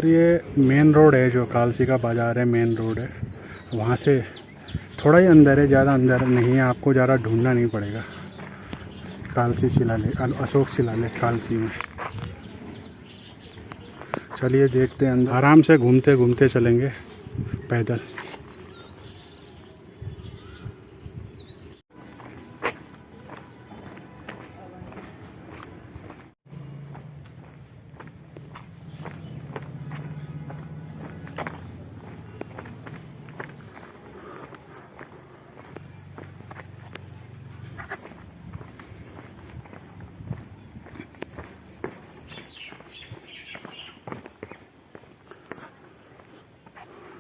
और ये main road है, जो कालसी का बाज़ार है, मेन रोड है। वहाँ से थोड़ा ही अंदर है, ज़्यादा अंदर नहीं है, आपको ज़्यादा ढूंढना नहीं पड़ेगा। कालसी शिलालेख, अशोक शिलालेख कालसी में। चलिए देखते हैं अंदर, आराम से घूमते घूमते चलेंगे पैदल।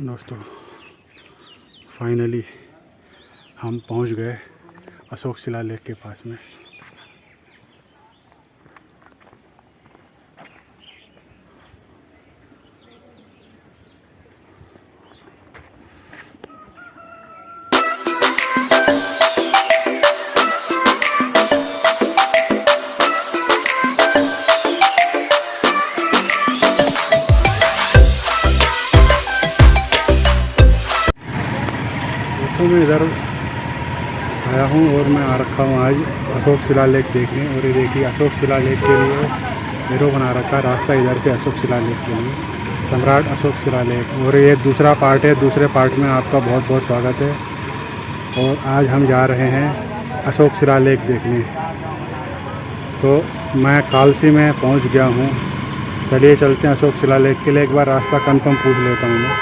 दोस्तों फाइनली हम पहुंच गए अशोक शिलालेख के पास में। दोस्तों मैं इधर आया हूँ और मैं आ रखा हूँ आज अशोक शिलालेख देखने। और ये देखिए अशोक शिलालेख के लिए एरो बना रखा रास्ता इधर से अशोक शिलालेख के लिए, सम्राट अशोक शिलालेख। और ये दूसरा पार्ट है, दूसरे पार्ट में आपका बहुत बहुत स्वागत है। और आज हम जा रहे हैं अशोक शिलालेख देखने। तो मैं कालसी में पहुंच गया हूं। चलिए चलते हैं अशोक शिलालेख के लिए। एक बार रास्ता कंफर्म पूछ लेता हूं मैं।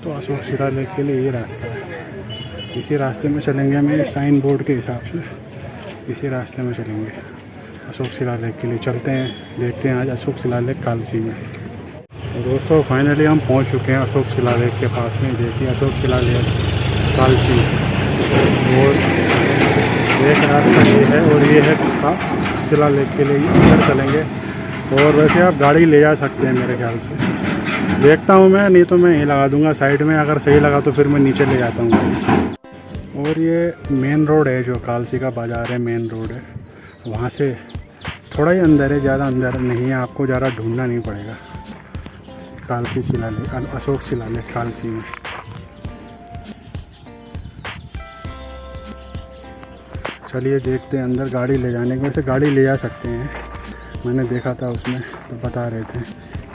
तो अशोक शिलालेख के लिए ये रास्ता है, इसी रास्ते में चलेंगे। हमें साइन बोर्ड के हिसाब से इसी रास्ते में चलेंगे अशोक शिलालेख के लिए। चलते हैं, देखते हैं आज अशोक शिलालेख कालसी में। तो दोस्तों फाइनली हम पहुंच चुके हैं अशोक शिलालेख के पास में। देखिए अशोक शिलालेख कालसी। और एक रास्ता ये है और ये है शिलालेख के लिए अंदर चलेंगे। और वैसे आप गाड़ी ले जा सकते हैं मेरे ख्याल से। देखता हूँ मैं, नहीं तो मैं यहीं लगा दूँगा साइड में। अगर सही लगा तो फिर मैं नीचे ले जाता हूँ। और ये मेन रोड है, जो कालसी का बाज़ार है, मेन रोड है। वहाँ से थोड़ा ही अंदर है, ज़्यादा अंदर नहीं है, आपको ज़्यादा ढूंढना नहीं पड़ेगा। कालसी शिलालेख, अशोक शिलालेख कालसी में। चलिए देखते हैं अंदर। गाड़ी ले जाने के, वैसे गाड़ी ले जा सकते हैं, मैंने देखा था उसमें तो बता रहे थे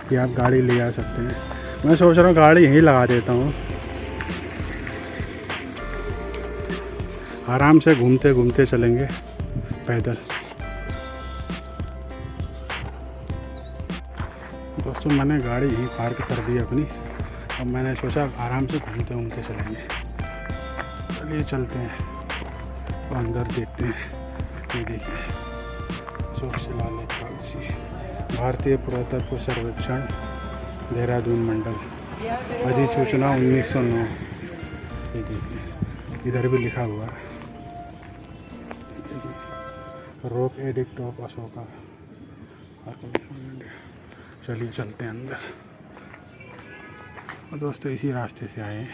कि आप गाड़ी ले जा सकते हैं। मैं सोच रहा हूँ गाड़ी यहीं लगा देता हूँ, आराम से घूमते घूमते चलेंगे पैदल। दोस्तों मैंने गाड़ी यहीं पार्क कर दी अपनी। अब मैंने सोचा आराम से घूमते घूमते चलेंगे। चलिए चलते हैं तो अंदर देखते हैं। ये देखिए अशोक शिलालेख कालसी, भारतीय पुरातत्व सर्वेक्षण देहरादून मंडल, अधिसूचना 1909। ये देखिए इधर भी लिखा हुआ है, रोक एडिक्ट ऑफ अशोका। चलिए चलते हैं अंदर। और दोस्तों इसी रास्ते से आए हैं।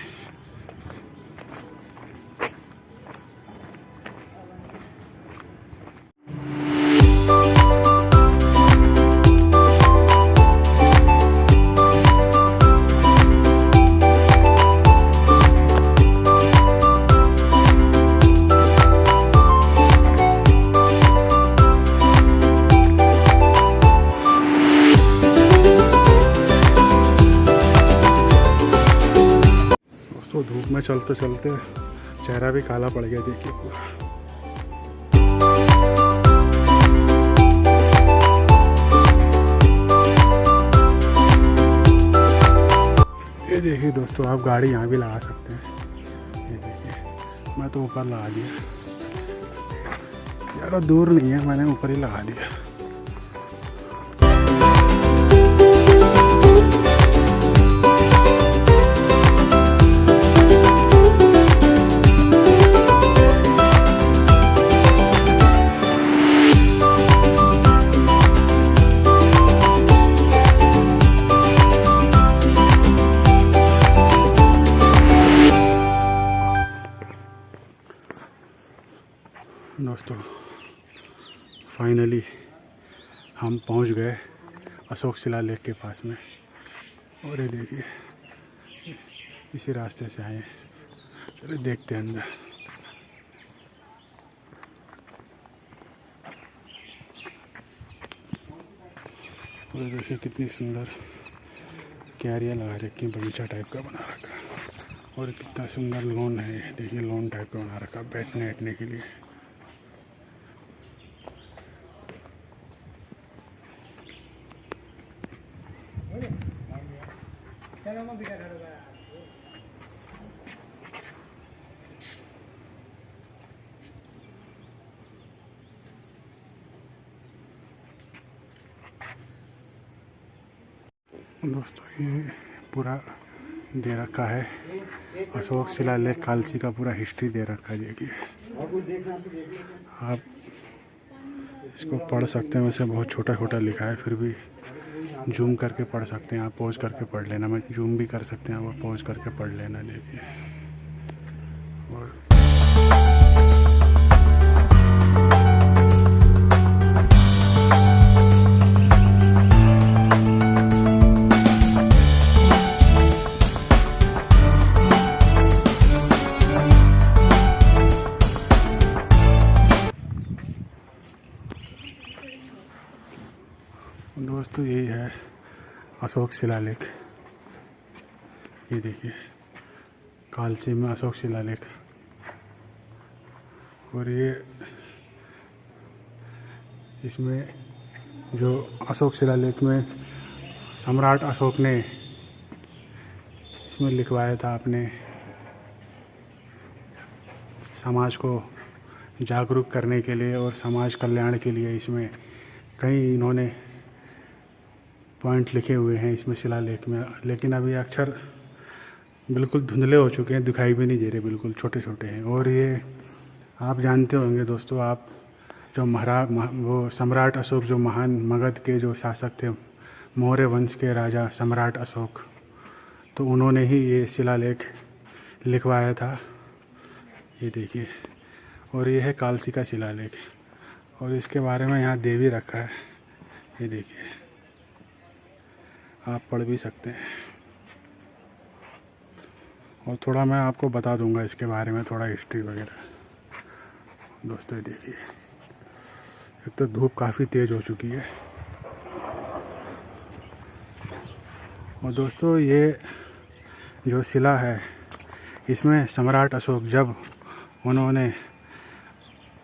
तो धूप में चलते चलते चेहरा भी काला पड़ गया, देखिए पूरा। ये देखिए दोस्तों, आप गाड़ी यहाँ भी लगा सकते हैं। ये देखिए मैं तो ऊपर लगा दिया, ज़्यादा दूर नहीं है, मैंने ऊपर ही लगा दिया। दोस्तों फाइनली हम पहुंच गए अशोक शिलालेख के पास में। और ये देखिए इसी रास्ते से आए। चलो देखते हैं अंदर। तो ये देखिए कितनी सुंदर क्यारियाँ लगा रखी, बगीचा टाइप का बना रखा। और कितना सुंदर लॉन है, देखिए लॉन टाइप का बना रखा बैठने बैठने के लिए। दोस्तों ये पूरा दे रखा है अशोक शिलालेख कालसी का पूरा हिस्ट्री दे रखा है। देखिए आप इसको पढ़ सकते हैं, वैसे बहुत छोटा छोटा लिखा है, फिर भी जूम करके पढ़ सकते हैं आप, पॉज करके पढ़ लेना। मैं जूम भी कर सकते हैं आप, पॉज करके पढ़ लेना। देखिए और दोस्तों यही है अशोक शिलालेख। ये देखिए कालसी में अशोक शिलालेख। और ये इसमें जो अशोक शिलालेख में सम्राट अशोक ने इसमें लिखवाया था अपने समाज को जागरूक करने के लिए और समाज कल्याण के लिए। इसमें कई इन्होंने पॉइंट लिखे हुए हैं इसमें शिलालेख में, लेकिन अभी अक्षर बिल्कुल धुंधले हो चुके हैं, दिखाई भी नहीं दे रहे, बिल्कुल छोटे छोटे हैं। और ये आप जानते होंगे दोस्तों, आप जो वो सम्राट अशोक जो महान मगध के जो शासक थे, मौर्य वंश के राजा सम्राट अशोक, तो उन्होंने ही ये शिलालेख लिखवाया था। ये देखिए, और ये है कालसी का शिलालेख, और इसके बारे में यहाँ दे भी रखा है। ये देखिए आप पढ़ भी सकते हैं, और थोड़ा मैं आपको बता दूंगा इसके बारे में, थोड़ा हिस्ट्री वगैरह। दोस्तों देखिए, एक तो धूप काफ़ी तेज़ हो चुकी है। और दोस्तों ये जो शिला है, इसमें सम्राट अशोक जब उन्होंने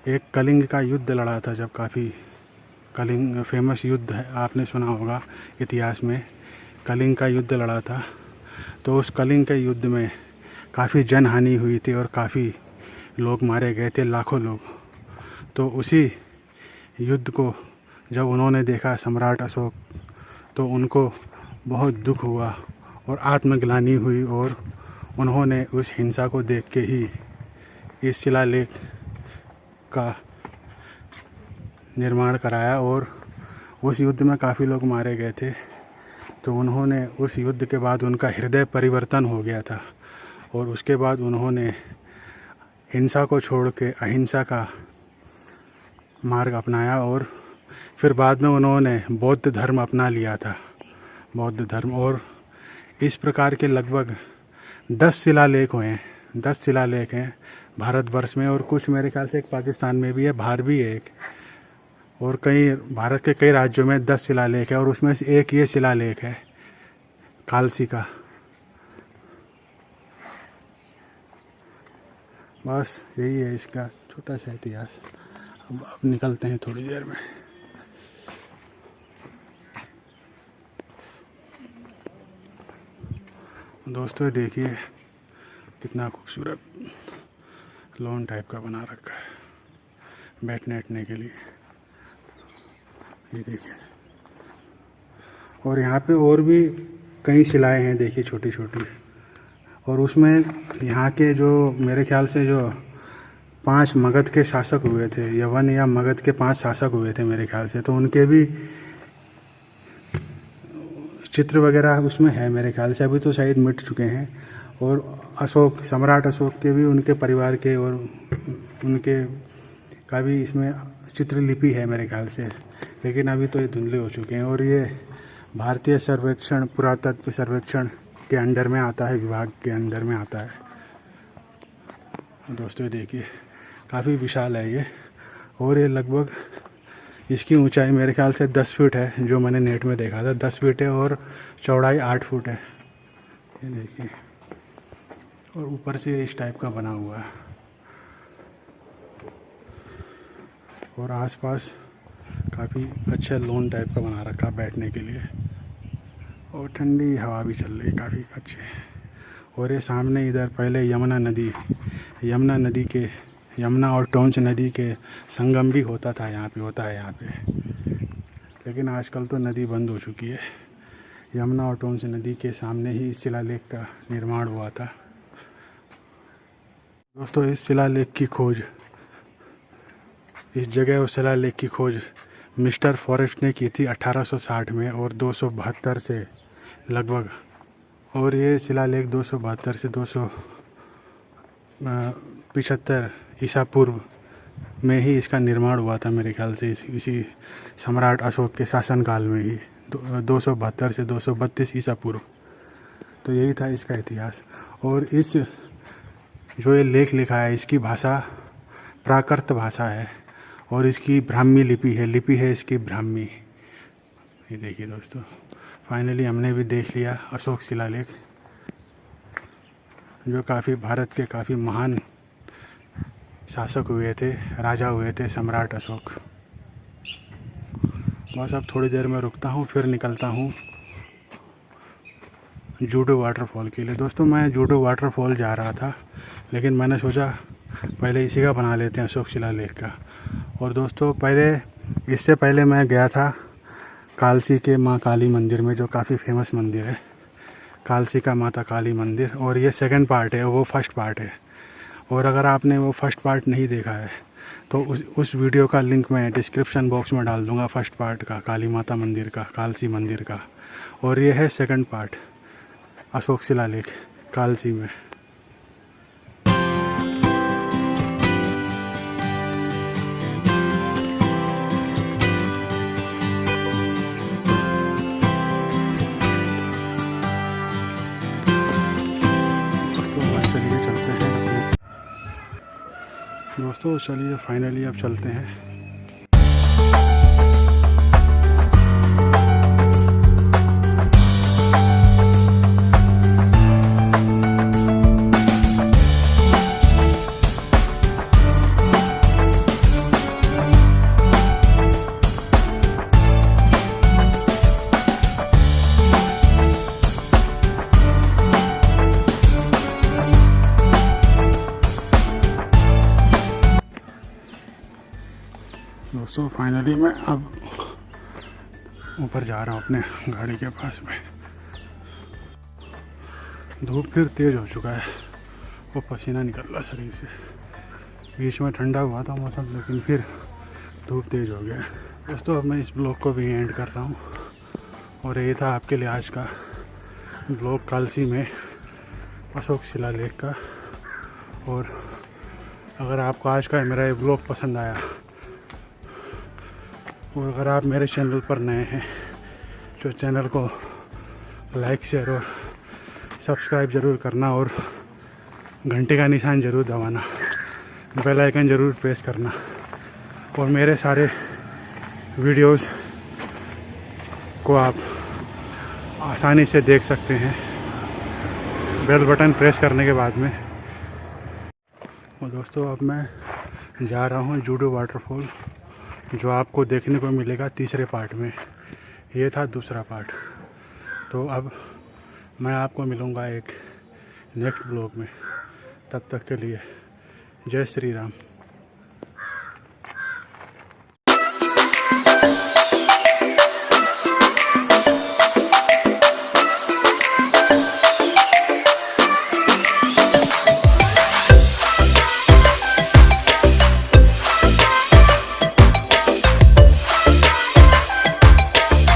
एक कलिंग का युद्ध लड़ा था, जब काफ़ी कलिंग फेमस युद्ध है, आपने सुना होगा इतिहास में, कलिंग का युद्ध लड़ा था। तो उस कलिंग के युद्ध में काफ़ी जनहानि हुई थी और काफ़ी लोग मारे गए थे, लाखों लोग। तो उसी युद्ध को जब उन्होंने देखा सम्राट अशोक, तो उनको बहुत दुख हुआ और आत्मग्लानि हुई, और उन्होंने उस हिंसा को देख के ही इस शिलालेख का निर्माण कराया। और उस युद्ध में काफ़ी लोग मारे गए थे, तो उन्होंने उस युद्ध के बाद उनका हृदय परिवर्तन हो गया था, और उसके बाद उन्होंने हिंसा को छोड़ के अहिंसा का मार्ग अपनाया, और फिर बाद में उन्होंने बौद्ध धर्म अपना लिया था, बौद्ध धर्म। और इस प्रकार के लगभग 10 शिलालेख हुए हैं, 10 शिलालेख हैं भारतवर्ष में, और कुछ मेरे ख्याल से एक पाकिस्तान में भी है, बाहर भी है एक, और कई भारत के कई राज्यों में 10 शिलालेख है, और उसमें से एक ये शिलालेख है कालसी का। बस यही है इसका छोटा सा इतिहास। अब निकलते हैं थोड़ी देर में। दोस्तों देखिए कितना खूबसूरत लॉन टाइप का बना रखा है बैठने बैठने के लिए। ये देखिए, और यहाँ पे और भी कई शिलाएं हैं, देखिए छोटी छोटी। और उसमें यहाँ के जो मेरे ख्याल से जो 5 मगध के शासक हुए थे, यवन या मगध के 5 शासक हुए थे मेरे ख्याल से, तो उनके भी चित्र वगैरह उसमें है मेरे ख्याल से। अभी तो शायद मिट चुके हैं। और अशोक, सम्राट अशोक के भी, उनके परिवार के और उनके का भी इसमें चित्रलिपि है मेरे ख्याल से, लेकिन अभी तो ये धुंधले हो चुके हैं। और ये भारतीय सर्वेक्षण पुरातत्व सर्वेक्षण के अंडर में आता है, विभाग के अंदर में आता है। दोस्तों देखिए काफ़ी विशाल है ये, और ये लगभग इसकी ऊंचाई मेरे ख्याल से 10 फीट है, जो मैंने नेट में देखा था 10 फीट है, और चौड़ाई 8 फुट है। ये देखिए, और ऊपर से इस टाइप का बना हुआ है, और आसपास काफ़ी अच्छा लॉन टाइप का बना रखा है बैठने के लिए, और ठंडी हवा भी चल रही काफ़ी अच्छी। और ये सामने इधर पहले यमुना नदी के यमुना और टोंस नदी के संगम भी होता था, यहाँ पे होता है यहाँ पे, लेकिन आजकल तो नदी बंद हो चुकी है। यमुना और टोंस नदी के सामने ही इस शिलालेख का निर्माण हुआ था। दोस्तों इस शिलालेख की खोज, इस जगह और शिलालेख की खोज मिस्टर फॉरेस्ट ने की थी 1860 में, और 272 से लगभग, और ये शिलालेख 272 से 275 ईसा पूर्व में ही इसका निर्माण हुआ था मेरे ख्याल से, इसी सम्राट अशोक के शासनकाल में ही, 272 से 232 ईसा पूर्व। तो यही था इसका इतिहास। और इस जो ये लेख लिखा है इसकी भाषा प्राकृत भाषा है, और इसकी ब्राह्मी लिपि है इसकी ब्राह्मी। ये देखिए दोस्तों, फाइनली हमने भी देख लिया अशोक शिलालेख, जो काफ़ी भारत के काफ़ी महान शासक हुए थे, राजा हुए थे सम्राट अशोक। बस अब थोड़ी देर में रुकता हूँ, फिर निकलता हूँ जूडो वाटरफॉल के लिए। दोस्तों मैं जूडो वाटरफॉल जा रहा था, लेकिन मैंने सोचा पहले इसी का बना लेते हैं, अशोक शिलालेख का। और दोस्तों इससे पहले मैं गया था कालसी के माँ काली मंदिर में, जो काफ़ी फेमस मंदिर है, कालसी का माता काली मंदिर। और ये सेकंड पार्ट है, वो फर्स्ट पार्ट है। और अगर आपने वो फर्स्ट पार्ट नहीं देखा है तो उस वीडियो का लिंक मैं डिस्क्रिप्शन बॉक्स में डाल दूँगा, फर्स्ट पार्ट का, काली माता मंदिर का, कालसी मंदिर का। और ये है सेकंड पार्ट, अशोक शिलालेख कालसी में। दोस्तों चलिए फाइनली अब चलते हैं। दोस्तों फाइनली मैं अब ऊपर जा रहा हूँ अपने गाड़ी के पास में। धूप फिर तेज़ हो चुका है, वो पसीना निकल रहा शरीर से। बीच में ठंडा हुआ था मौसम, लेकिन फिर धूप तेज़ हो गया। दोस्तों अब मैं इस ब्लॉग को भी एंड कर रहा हूँ, और ये था आपके लिए आज का ब्लॉग कालसी में अशोक शिलालेख का। और अगर आपको आज का मेरा ये ब्लॉग पसंद आया, और अगर आप मेरे चैनल पर नए हैं तो चैनल को लाइक शेयर और सब्सक्राइब ज़रूर करना, और घंटे का निशान ज़रूर दबाना, बेल आइकन ज़रूर प्रेस करना, और मेरे सारे वीडियोस को आप आसानी से देख सकते हैं बेल बटन प्रेस करने के बाद में। और दोस्तों अब मैं जा रहा हूँ जूडो वाटरफॉल, जो आपको देखने को मिलेगा तीसरे पार्ट में। ये था दूसरा पार्ट। तो अब मैं आपको मिलूँगा एक नेक्स्ट ब्लॉग में। तब तक के लिए जय श्री राम।